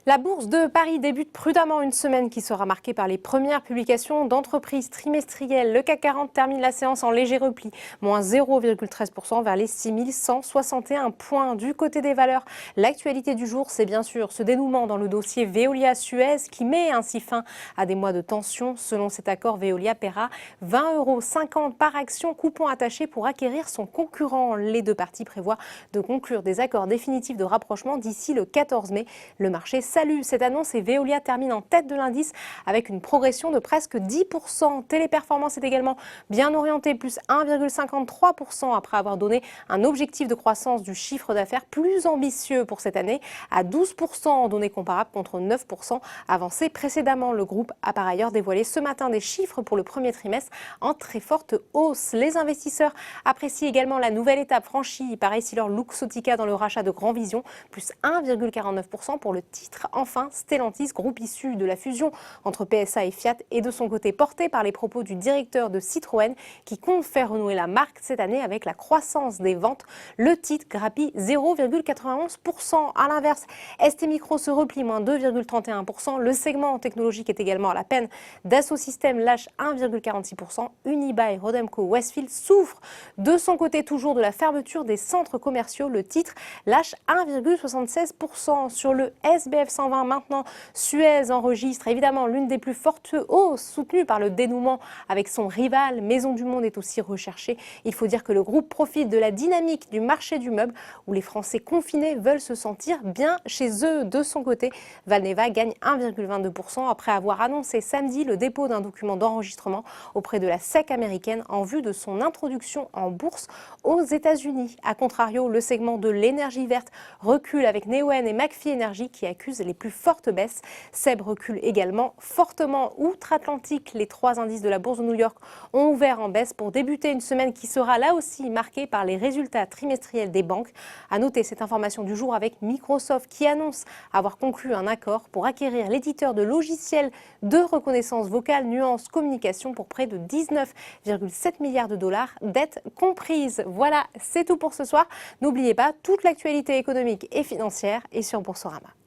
La bourse de Paris débute prudemment une semaine qui sera marquée par les premières publications d'entreprises trimestrielles. Le CAC 40 termine la séance en léger repli, moins 0,13% vers les 6161 points. Du côté des valeurs, l'actualité du jour, c'est bien sûr ce dénouement dans le dossier Veolia-Suez qui met ainsi fin à des mois de tension. Selon cet accord, Veolia paiera 20,50 € par action, coupon attaché pour acquérir son concurrent. Les deux parties prévoient de conclure des accords définitifs de rapprochement d'ici le 14 mai. Le marché salue cette annonce et Veolia termine en tête de l'indice avec une progression de presque 10%. Téléperformance est également bien orientée, plus 1,53% après avoir donné un objectif de croissance du chiffre d'affaires plus ambitieux pour cette année à 12% en données comparables contre 9% avancé précédemment. Le groupe a par ailleurs dévoilé ce matin des chiffres pour le premier trimestre en très forte hausse. Les investisseurs apprécient également la nouvelle étape franchie par EssilorLuxottica dans le rachat de Grand Vision, plus 1,49% pour le titre. Enfin, Stellantis, groupe issu de la fusion entre PSA et Fiat, est de son côté porté par les propos du directeur de Citroën qui compte faire renouer la marque cette année avec la croissance des ventes. Le titre grappille 0,91%. À l'inverse, STMicro se replie, moins 2,31%. Le segment technologique est également à la peine. Dassault Systèmes lâche 1,46%. Unibail Rodamco Westfield souffre de son côté toujours de la fermeture des centres commerciaux. Le titre lâche 1,76%. Sur le SBF 120 maintenant, Suez enregistre évidemment l'une des plus fortes hausses soutenues par le dénouement avec son rival. Maison du Monde est aussi recherchée. Il faut dire que le groupe profite de la dynamique du marché du meuble où les Français confinés veulent se sentir bien chez eux. De son côté, Valneva gagne 1,22% après avoir annoncé samedi le dépôt d'un document d'enregistrement auprès de la SEC américaine en vue de son introduction en bourse aux États-Unis. A contrario, le segment de l'énergie verte recule avec Neoen et McPhy Energy qui accusent les plus fortes baisses. SEB recule également fortement outre-Atlantique. Les trois indices de la bourse de New York ont ouvert en baisse pour débuter une semaine qui sera là aussi marquée par les résultats trimestriels des banques. À noter cette information du jour avec Microsoft qui annonce avoir conclu un accord pour acquérir l'éditeur de logiciels de reconnaissance vocale Nuance Communication pour près de 19,7 milliards de dollars, dettes comprises. Voilà, c'est tout pour ce soir. N'oubliez pas, toute l'actualité économique et financière est sur Boursorama.